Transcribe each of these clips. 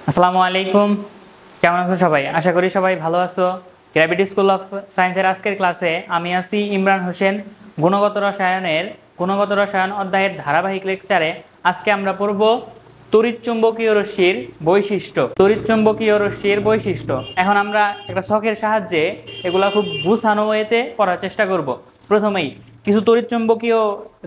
আসসালামু আলাইকুম। কেমন আছো সবাই? আশা করি সবাই ভালো আছো। গ্র্যাভিটি স্কুল অফ সায়েন্সের আজকের ক্লাসে আমি আছি ইমরান হোসেন। গুণগত রসায়ন অধ্যায়ের ধারাবাহিক লেকচারে আজকে আমরা পড়ব তড়িৎচুম্বকীয় রশ্মির বৈশিষ্ট্য। তড়িৎচুম্বকীয় রশ্মির বৈশিষ্ট্য এখন আমরা একটা ছকের সাহায্যে এগুলা খুব গুছানো ওয়েতে পড়ার চেষ্টা করব। প্রথমেই কিছু তড়িৎচুম্বকীয়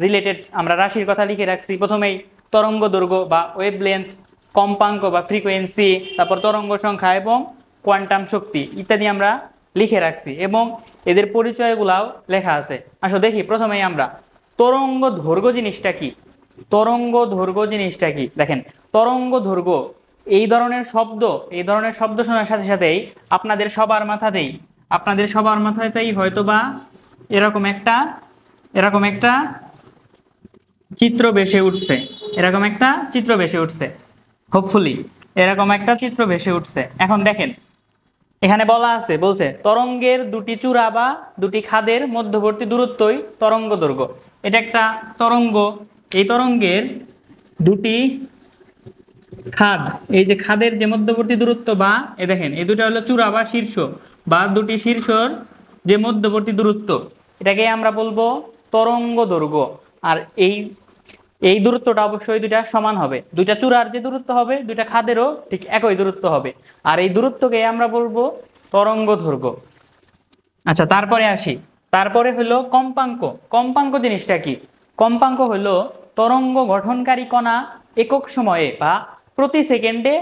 রিলেটেড আমরা রাশির কথা লিখে রাখছি। প্রথমেই তরঙ্গ দৈর্ঘ্য বা ওয়েভলেন্থ, কম্পাঙ্ক বা ফ্রিকোয়েন্সি, তারপর তরঙ্গ সংখ্যা এবং কোয়ান্টাম শক্তি ইত্যাদি আমরা লিখে রাখছি এবং এদের পরিচয়গুলাও লেখা আছে। আসো দেখি প্রথমেই আমরা তরঙ্গ দৈর্ঘ্য জিনিসটা কি। তরঙ্গ দৈর্ঘ্য জিনিসটা কি দেখেন, তরঙ্গ দৈর্ঘ্য এই ধরনের শব্দ শোনার সাথে সাথেই আপনাদের সবার মাথাতেই হয়তোবা এরকম একটা চিত্র ভেসে উঠছে হোপফুলি এরকম একটা চিত্র ভেসে উঠছে। এখন দেখেন এখানে বলছে তরঙ্গের দুটি চূড়া বা দুটি খাদের মধ্যবর্তী দূরত্বই তরঙ্গ দৈর্ঘ্য। এটা একটা তরঙ্গ, এই তরঙ্গের দুটি খাদ, এই যে খাদের যে মধ্যবর্তী দূরত্ব বা দেখেন এই দুটো হলো চূড়া বা শীর্ষ বা দুটি শীর্ষর যে মধ্যবর্তী দূরত্ব, এটাকে আমরা বলবো তরঙ্গ দৈর্ঘ্য। আর এই দূরত্বটা অবশ্যই দুইটা সমান হবে, দুইটা চূড়ার যে দূরত্ব হবে দুইটা খাদেরও ঠিক একই দূরত্ব হবে, আর এই দূরত্বকে আমরা বলবো তরঙ্গ দৈর্ঘ্য। আচ্ছা, তারপরে হলো কম্পাঙ্ক। কম্পাঙ্ক জিনিসটা কি? কম্পাঙ্ক হলো তরঙ্গ গঠনকারী কণা একক সময়ে বা প্রতি সেকেন্ডে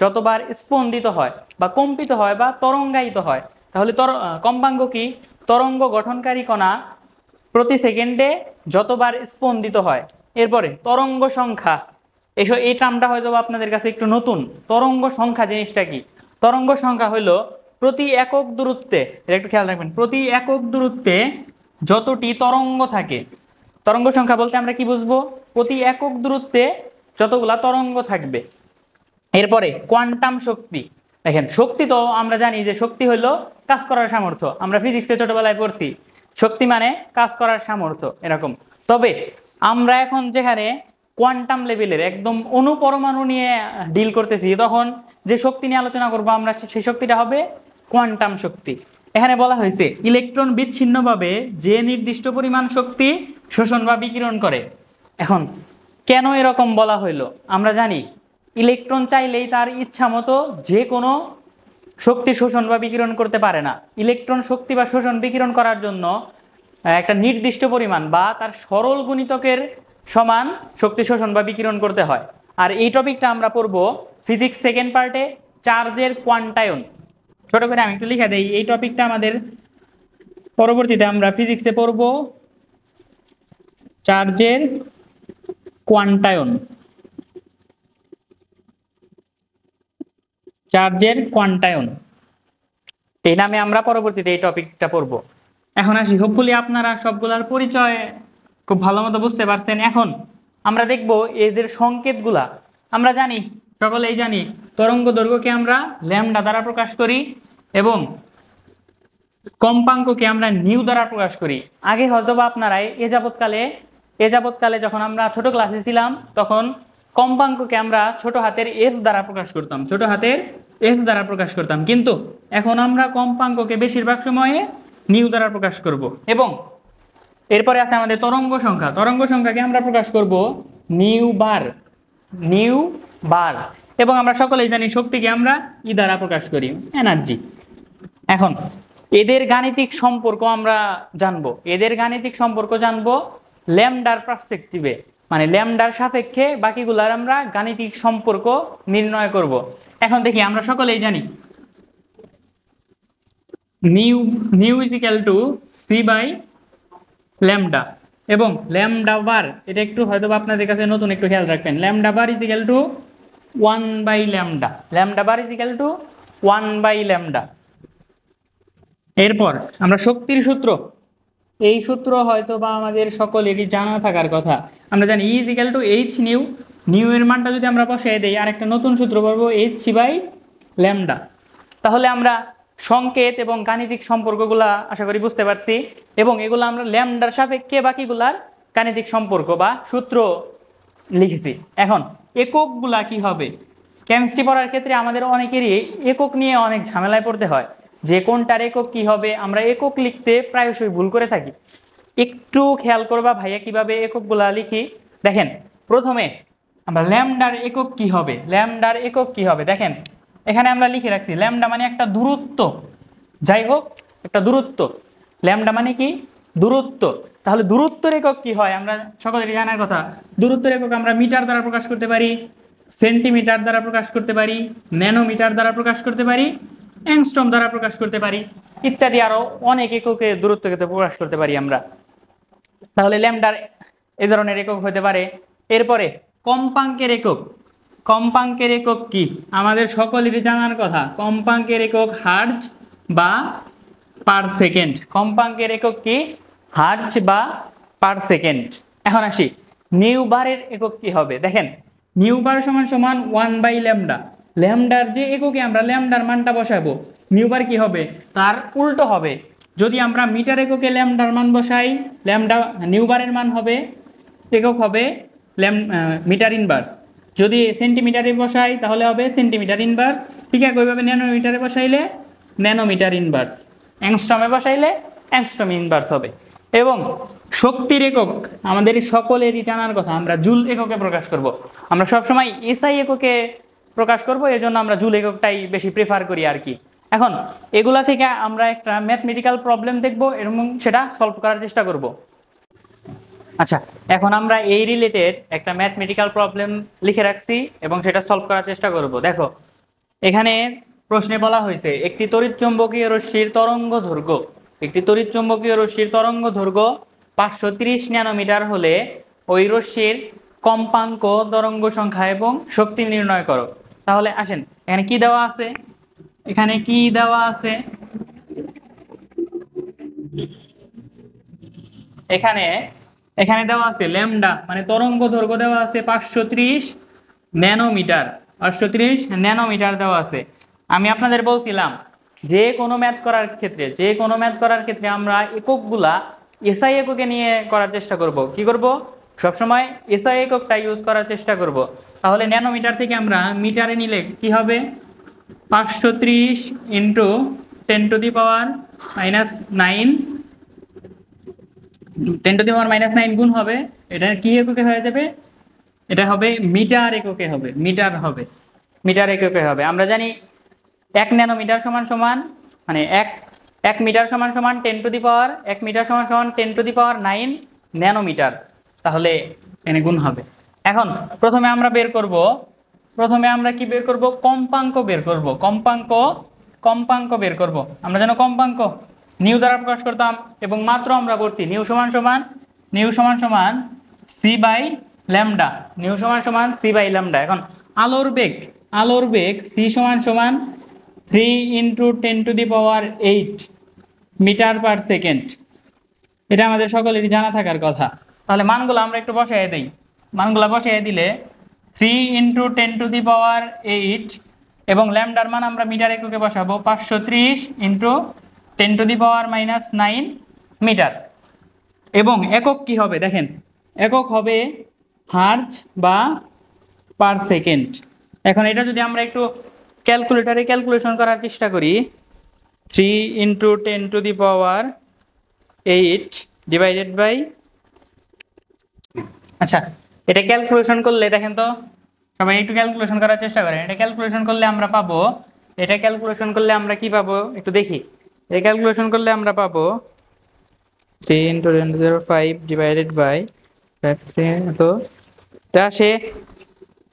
যতবার স্পন্দিত হয় বা কম্পিত হয় বা তরঙ্গায়িত হয়। তাহলে কম্পাঙ্ক কি? তরঙ্গ গঠনকারী কণা প্রতি সেকেন্ডে যতবার স্পন্দিত হয়। এরপরে তরঙ্গ সংখ্যা, এই টার্মটা হয়তো আপনাদের কাছে একটু নতুন। তরঙ্গ সংখ্যা জিনিসটা কি? তরঙ্গ সংখ্যা হলো প্রতি একক দূরত্বে, একটু খেয়াল রাখবেন, প্রতি একক দূরত্বে যতটি তরঙ্গ থাকে। তরঙ্গ সংখ্যা বলতে আমরা কি বুঝবো? প্রতি একক দূরত্বে যতগুলা তরঙ্গ থাকবে। এরপরে কোয়ান্টাম শক্তি। দেখেন শক্তি তো আমরা জানি যে শক্তি হলো কাজ করার সামর্থ্য, আমরা ফিজিক্সে ছোটবেলায় পড়ছি শক্তি মানে কাজ করার সামর্থ্য এরকম। তবে আমরা এখন যেখানে কোয়ান্টাম লেভেলের একদম অণুপরমাণু নিয়ে ডিল করতেছি, তখন যে শক্তি নিয়ে আলোচনা করবো আমরা সেই শক্তিটা হবে কোয়ান্টাম শক্তি। এখানে বলা হয়েছে ইলেকট্রন বিচ্ছিন্নভাবে যে নির্দিষ্ট পরিমাণ শক্তি শোষণ বা বিকিরণ করে। এখন কেন এরকম বলা হইলো? আমরা জানি ইলেকট্রন চাইলেই তার ইচ্ছা মতো যে কোনো শক্তি শোষণ বা বিকিরণ করতে পারে না। ইলেকট্রন শক্তি বা শোষণ বিকিরণ করার জন্য একটা নির্দিষ্ট পরিমাণ বা তার সরল গুণিতকের সমান শক্তি শোষণ বা বিকিরণ করতে হয়। আর এই টপিকটা আমরা পড়বো ফিজিক্স সেকেন্ড পার্টে, চার্জের কোয়ান্টায়ন। ছোট করে আমি একটু লিখে দেই, এই টপিকটা আমাদের পরবর্তীতে আমরা ফিজিক্সে পড়বো চার্জের কোয়ান্টায়ন। চার্জের কোয়ান্টায়ন এই নামে আমরা পরবর্তীতে এই টপিকটা পড়ব। এখন আসি, হোপফুলি আপনারা সবগুলার পরিচয় খুব ভালো মতো বুঝতে পারছেন। এখন আমরা দেখব এদের সংকেতগুলা। আমরা জানি, সকলেই জানি, তরঙ্গ দৈর্ঘ্যকে আমরা ল্যামডা দ্বারা প্রকাশ করি এবং কম্পাঙ্ককে আমরা নিউ দ্বারা প্রকাশ করি। আগে হয়তোবা আপনারা এ যাবৎকালে যখন আমরা ছোট ক্লাসে ছিলাম তখন কম্পাঙ্ককে আমরা ছোট হাতের এফ দ্বারা প্রকাশ করতাম, কিন্তু এখন আমরা কম্পাঙ্ককে বেশিরভাগ সময়ে নিউ দ্বারা প্রকাশ করব। এবং এরপরে আছে আমাদের তরঙ্গ সংখ্যা। তরঙ্গ সংখ্যাকে আমরা প্রকাশ করব নিউ বার। এবং আমরা সকলেই জানি শক্তিকে আমরা ই দ্বারা প্রকাশ করি, এনার্জি। এখন এদের গাণিতিক সম্পর্ক আমরা জানবো ল্যামডার পার্সপেক্টিভে, মানে ল্যামডার সাপেক্ষে বাকিগুলার আমরা গাণিতিক সম্পর্ক নির্ণয় করব। এখন দেখি, আমরা সকলেই জানি nu is equal to c by lambda, এবং ল্যামডা বার এটা একটু হয়তো আপনাদের কাছে নতুন, একটু খেয়াল রাখবেন। Lambda bar is equal to 1 by lambda. Lambda bar is equal to 1 by lambda. এরপর আমরা শক্তির সূত্র, এই সূত্র হয়তো বা আমাদের সকলেরই জানা থাকার কথা। আমরা জানি E is equal to H new. New এর মানটা যদি আমরা বসিয়ে দেই, আর একটা নতুন সূত্র পাবো এইচ বাই ল্যামডা। তাহলে আমরা সংকেত এবং গাণিতিক সম্পর্কগুলা আশা করি বুঝতে পারছি, এবং এগুলো আমরা ল্যামডার সাপেক্ষে বাকিগুলার গাণিতিক সম্পর্ক বা সূত্র লিখেছি। এখন এককগুলা কি হবে? কেমিস্ট্রি পড়ার ক্ষেত্রে আমাদের অনেকেরই একক নিয়ে অনেক ঝামেলায় পড়তে হয়, যে কোনটার একক কি হবে। আমরা একক লিখতে প্রায়শই ভুল করে থাকি। একটু খেয়াল করবা ভাইয়া কিভাবে এককগুলা লিখি। দেখেন, প্রথমে আমরা ল্যামডার একক কি হবে, ল্যামডার একক কি হবে দেখেন, এখানে আমরা লিখে রাখছি ল্যামডা মানে একটা দূরত্ব। যাই হোক, একটা দূরত্ব। ল্যামডা মানে কি? দূরত্ব। তাহলে দূরত্বের একক কি হয় আমরা সকলেরই জানার কথা। দূরত্বের একক আমরা মিটার দ্বারা প্রকাশ করতে পারি, সেন্টিমিটার দ্বারা প্রকাশ করতে পারি, ন্যানোমিটার দ্বারা প্রকাশ করতে পারি, অ্যাংস্ট্রম দ্বারা প্রকাশ করতে পারি, ইত্যাদি আরো অনেক এককে দূরত্বকে প্রকাশ করতে পারি আমরা। তাহলে ল্যামডার এই ধরনের একক হতে পারে। এরপরে কম্পাঙ্কের একক। কম্পাঙ্কের একক কি আমাদের সকলেরই জানার কথা। কম্পাঙ্কের একক হার্জ বা পার সেকেন্ড। কম্পাঙ্কের একক কি? হার্জ বা পার সেকেন্ড। এখন আসি নিউবারের একক কি হবে। দেখেন, নিউবার সমান সমান 1/ল্যামডা। ল্যামডার যে এককে আমরা ল্যামডার মানটা বসাবো, নিউবার কি হবে? তার উল্টো হবে। যদি আমরা মিটার এককে ল্যামডার মান বসাই, ল্যামডা নিউবারের মান হবে, একক হবে মিটার ইনভার্স। যদি সেন্টিমিটারে বসাই তাহলে হবে সেন্টিমিটার ইনভার্স। ঠিক একইভাবে ন্যানোমিটারে বসাইলে ন্যানোমিটার ইনভার্স, অ্যাংস্ট্রমে বসাইলে অ্যাংস্ট্রম ইনভার্স হবে। এবং শক্তির একক আমাদের সকলেরই জানার কথা, আমরা জুল এককে প্রকাশ করব। আমরা সবসময় এসআই এককে প্রকাশ করব, এজন্য আমরা জুল এককটাই বেশি প্রেফার করি আর কি। এখন এগুলা থেকে আমরা একটা ম্যাথমেটিক্যাল প্রবলেম দেখব এবং সেটা সলভ করার চেষ্টা করব। আচ্ছা, এখন আমরা এই রিলেটেড একটা ম্যাথমেটিক্যাল প্রবলেম লিখে রাখছি এবং সেটা সলভ করার চেষ্টা করব। দেখো, এখানে প্রশ্নে বলা হয়েছে একটি তড়িৎচুম্বকীয় রশ্মির তরঙ্গ দৈর্ঘ্য, একটি তড়িৎচুম্বকীয় রশ্মির তরঙ্গ দৈর্ঘ্য 530 ন্যানোমিটার হলে ওই রশ্মির কম্পাঙ্ক, তরঙ্গ সংখ্যা এবং শক্তি নির্ণয় করো। তাহলে আসেন, এখানে কি দেওয়া আছে, এখানে কি দেওয়া আছে, এখানে এখানে দেওয়া আছে ল্যামডা মানে তরঙ্গ দৈর্ঘ্য দেওয়া আছে 530 ন্যানোমিটার। 530 ন্যানোমিটার দেওয়া আছে। আমি আপনাদের বলছিলাম যে কোনো ম্যাথ করার ক্ষেত্রে, যে কোনো ম্যাথ করার ক্ষেত্রে আমরা এককগুলা এসআই এককে নিয়ে করার চেষ্টা করব। কি করব? সবসময় এসআই এককটা ইউজ করার চেষ্টা করব। তাহলে ন্যানোমিটার থেকে আমরা মিটারে নিলে কি হবে? 530 ইন্টু 10⁻⁻9, 10⁻⁹ গুণ হবে, এটা কি এককে হয়ে যাবে? এটা হবে মিটার এককে হবে, মিটার হবে, মিটার এককে হবে। আমরা জানি 1 ন্যানোমিটার সমান সমান মানে 1 মিটার সমান সমান 1 মিটার সমান সমান 10⁻⁹ ন্যানোমিটার। তাহলে এখানে গুণ হবে। এখন প্রথমে আমরা বের করব, প্রথমে আমরা কি বের করব? কম্পাঙ্ক বের করব। কম্পাঙ্ক বের করব। আমরা জানো কম্পাঙ্ক নিউ দ্বারা প্রকাশ করতাম এবং মাত্র আমরা করছি নিউ সমান সমান সি বাই ল্যামডা, নিউ সমান সমান সি বাই ল্যামডা। এখন আলোর বেগ সি সমান সমান 3 × 10⁸ মিটার পার সেকেন্ড। এটা আমাদের সকলেরই জানা থাকার কথা। তাহলে মানগুলো আমরা একটু বসাই দেই। মানগুলো বসাই দিলে 3 × 10⁸ এবং ল্যামডার মান আমরা মিটার এককে বসাবো 530 × 10⁻⁹ মিটার। এবং একক কি হবে দেখেন, একক হবে হার্জ বা পার সেকেন্ড। এখন এটা যদি আমরা একটু ক্যালকুলেটরে ক্যালকুলেশন করার চেষ্টা করি, 3 × 10⁸ ডিভাইডেড বাই, আচ্ছা এটা ক্যালকুলেশন করলে দেখেন তো, সবাই একটু ক্যালকুলেশন করার চেষ্টা করেন। এটা ক্যালকুলেশন করলে আমরা পাবো, এটা ক্যালকুলেশন করলে আমরা কি পাবো একটু দেখি। এটা ক্যালকুলেশন করলে আমরা পাবো 3 × 10⁵ ডিভাইডেড বাই 5 তো এটা আসে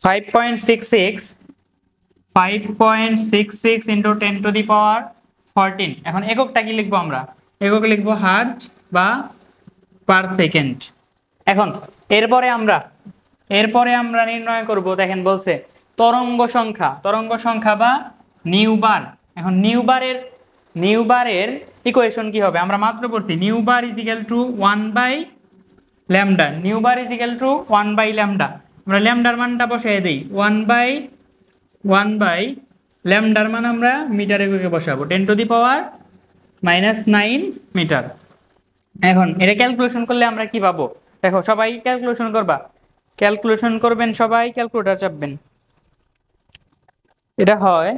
5.66 × 10⁻14। এখন এককটা কি লিখবো আমরা? একক লিখবো হার্জ বা পার সেকেন্ড। এখন এরপরে আমরা নির্ণয় করব। দেখেন বলছে তরঙ্গ সংখ্যা বা নিউবার। এখন নিউবারের ইকুয়েশন কি হবে? আমরা মাত্র পড়ছি নিউবার = 1/ল্যামডা। নিউবার = 1/ল্যামডা। আমরা ল্যামডার মানটা বসাই দেই 1/ল্যামডার মান আমরা মিটার এককে বসাবো 10⁻⁹ মিটার। এখন এটা ক্যালকুলেশন করলে আমরা কি পাবো? দেখো সবাই ক্যালকুলেশন করবেন, সবাই ক্যালকুলেটর চাপবেন। এটা হয়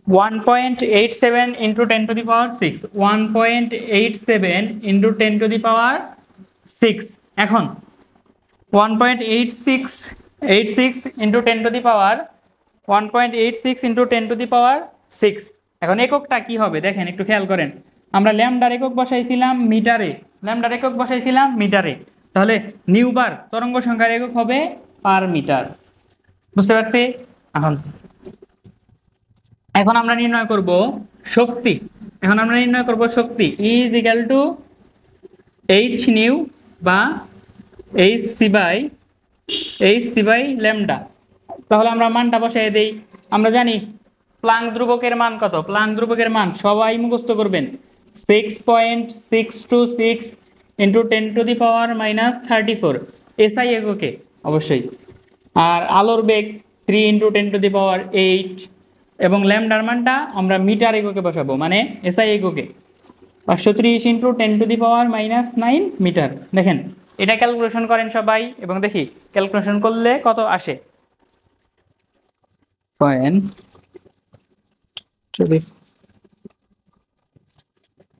1.87 ইন্টু 10⁶, 1.87 ইন্টু 10⁶। এখন 1.86 ইন্টু 10⁶, এখন এককটা কি হবে দেখেন, একটু খেয়াল করেন। আমরা ল্যামডার একক বসাইছিলাম মিটারে, তাহলে নিউবার তরঙ্গ সংখ্যার একক হবে পার মিটার। বুঝতে পারছি? এখন এখন আমরা নির্ণয় করব শক্তি। Is equal to H nu বা এইচ সি বাই ল্যামডা। তাহলে আমরা মানটা বসাই দেই। আমরা জানি প্লাঙ্ক ধ্রুবকের মান কত, সবাই মুখস্থ করবেন 6.626 ইন্টু 10⁻³ এসআই এককে অবশ্যই। আর আলোর বেগ 3 ইন্টু 10⁸, এবং ল্যামডার মানটা আমরা মিটার এককে বসাবো, মানে এসআই এককে 530 ইন্টু 10⁻৯ মিটার। দেখেন এটা ক্যালকুলেশন করেন সবাই, এবং দেখি ক্যালকুলেশন করলে কত আসে।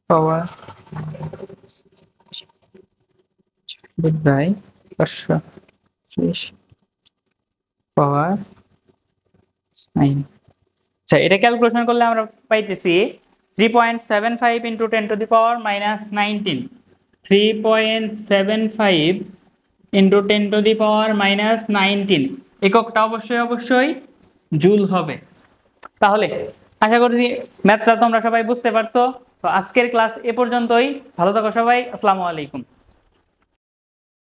পাওয়ার বাই 530 পাওয়ার 9। আচ্ছা, এটা ক্যালকুলেশন করলে আমরা পাইতেছি 3.75 ইন্টু 10⁻19, 3.75 ইন্টু 10⁻19। এককটা অবশ্যই জুল হবে। তাহলে আশা করছি ম্যাথটা তোমরা সবাই বুঝতে পারছো। তো আজকের ক্লাস এ পর্যন্তই। ভালো থাকো সবাই, আসসালামু আলাইকুম।